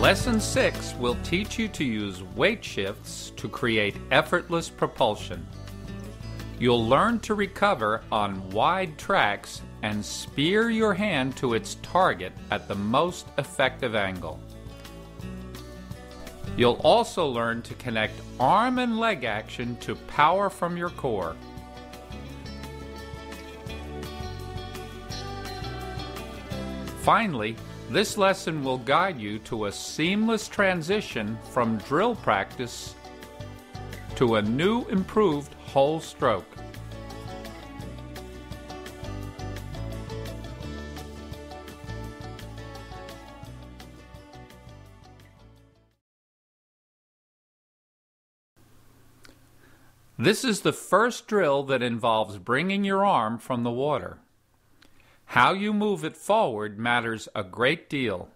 Lesson 6 will teach you to use weight shifts to create effortless propulsion. You'll learn to recover on wide tracks and spear your hand to its target at the most effective angle. You'll also learn to connect arm and leg action to power from your core. Finally, this lesson will guide you to a seamless transition from drill practice to a new, improved whole stroke. This is the first drill that involves bringing your arm from the water. How you move it forward matters a great deal.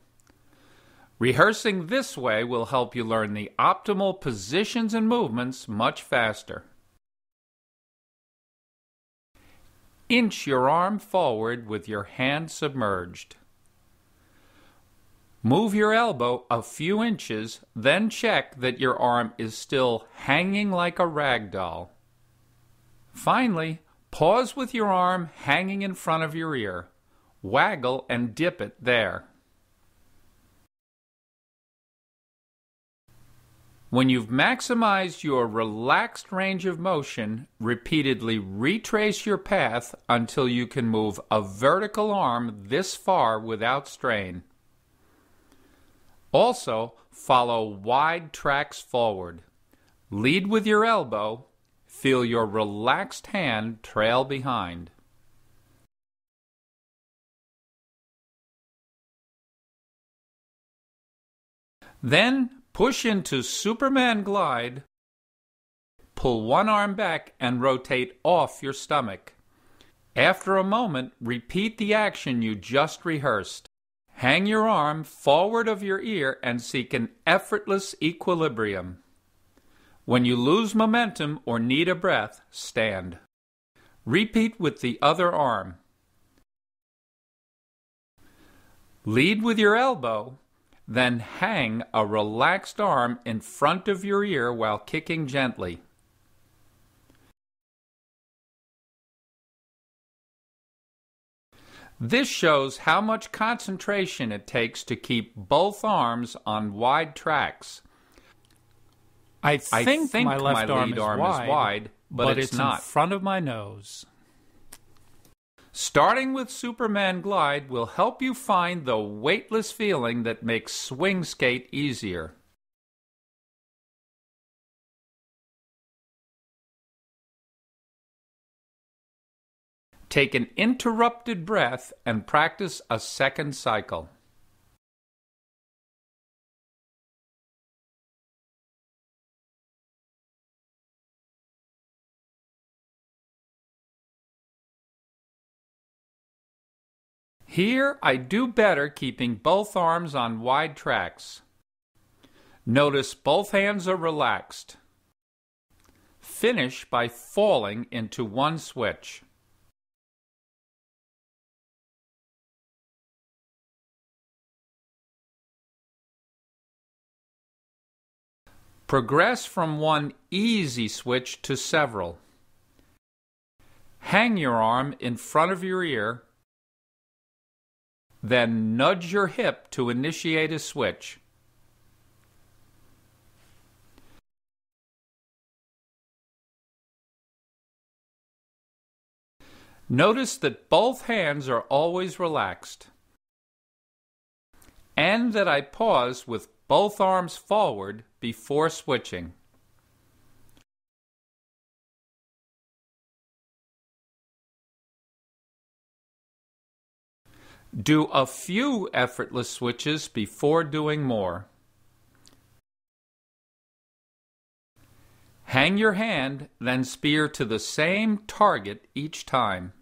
Rehearsing this way will help you learn the optimal positions and movements much faster. Inch your arm forward with your hand submerged. Move your elbow a few inches, then check that your arm is still hanging like a rag doll. Finally, pause with your arm hanging in front of your ear. Waggle and dip it there. When you've maximized your relaxed range of motion, repeatedly retrace your path until you can move a vertical arm this far without strain. Also, follow wide tracks forward. Lead with your elbow. Feel your relaxed hand trail behind. Then push into Superman glide. Pull one arm back and rotate off your stomach. After a moment, repeat the action you just rehearsed. Hang your arm forward of your ear and seek an effortless equilibrium. When you lose momentum or need a breath, stand. Repeat with the other arm. Lead with your elbow, then hang a relaxed arm in front of your ear while kicking gently. This shows how much concentration it takes to keep both arms on wide tracks. I think my left arm is wide, but it's not. In front of my nose. Starting with Superman Glide will help you find the weightless feeling that makes swing skate easier. Take an interrupted breath and practice a second cycle. Here, I do better keeping both arms on wide tracks. Notice both hands are relaxed. Finish by falling into one switch. Progress from one easy switch to several. Hang your arm in front of your ear, then nudge your hip to initiate a switch. Notice that both hands are always relaxed, and that I pause with both arms forward before switching. Do a few effortless switches before doing more. Hang your hand, then spear to the same target each time.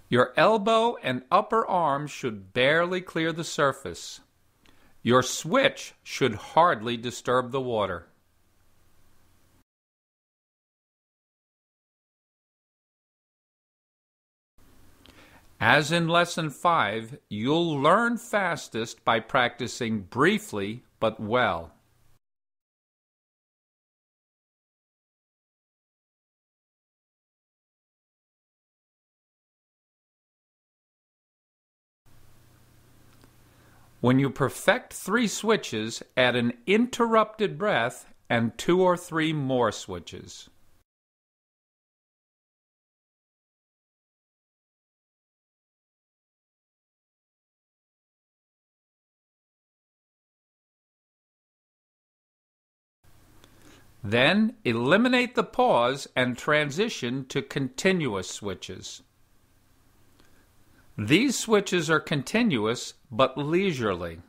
Your elbow and upper arm should barely clear the surface. Your switch should hardly disturb the water. As in Lesson 5, you'll learn fastest by practicing briefly but well. When you perfect 3 switches, add an interrupted breath and 2 or 3 more switches. Then eliminate the pause and transition to continuous switches. These switches are continuous but leisurely.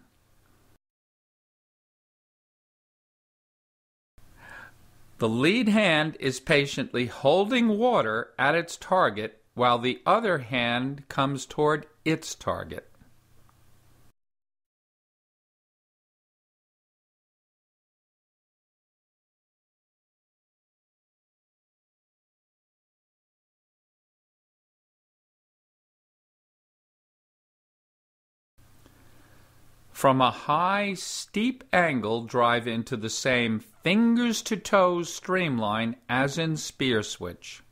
The lead hand is patiently holding water at its target while the other hand comes toward its target. From a high, steep angle, drive into the same fingers-to-toes streamline as in spear switch.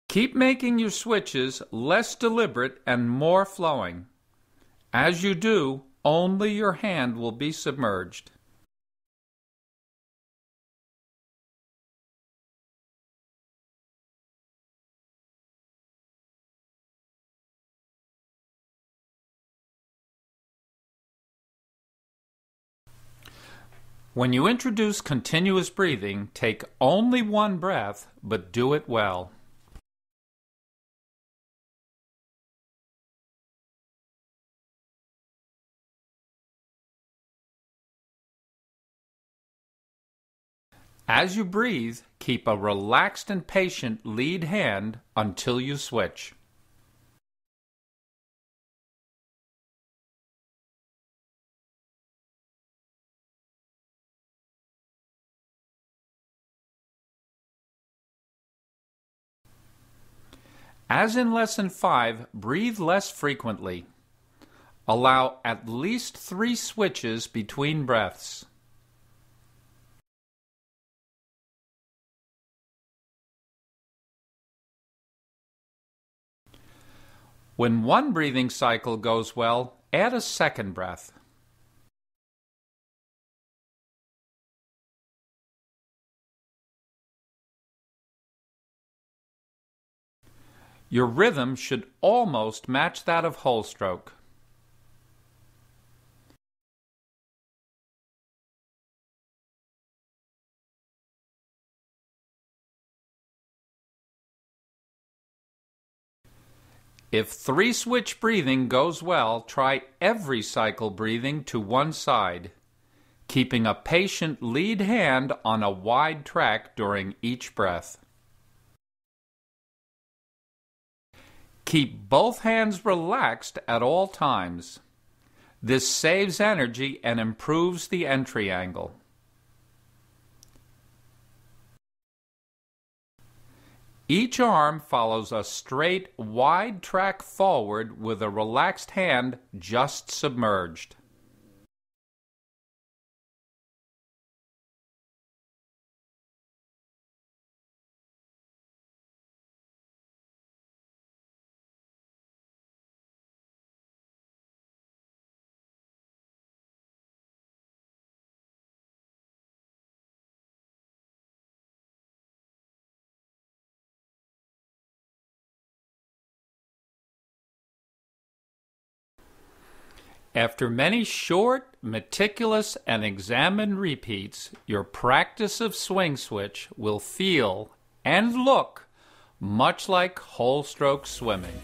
Keep making your switches less deliberate and more flowing. As you do, only your hand will be submerged. When you introduce continuous breathing, take only 1 breath, but do it well. As you breathe, keep a relaxed and patient lead hand until you switch. As in Lesson 5, breathe less frequently. Allow at least 3 switches between breaths. When 1 breathing cycle goes well, add a second breath. Your rhythm should almost match that of whole stroke. If 3-switch breathing goes well, try every cycle breathing to one side, keeping a patient lead hand on a wide track during each breath. Keep both hands relaxed at all times. This saves energy and improves the entry angle. Each arm follows a straight, wide track forward with a relaxed hand just submerged. After many short, meticulous, and examined repeats, your practice of swing switch will feel and look much like whole stroke swimming.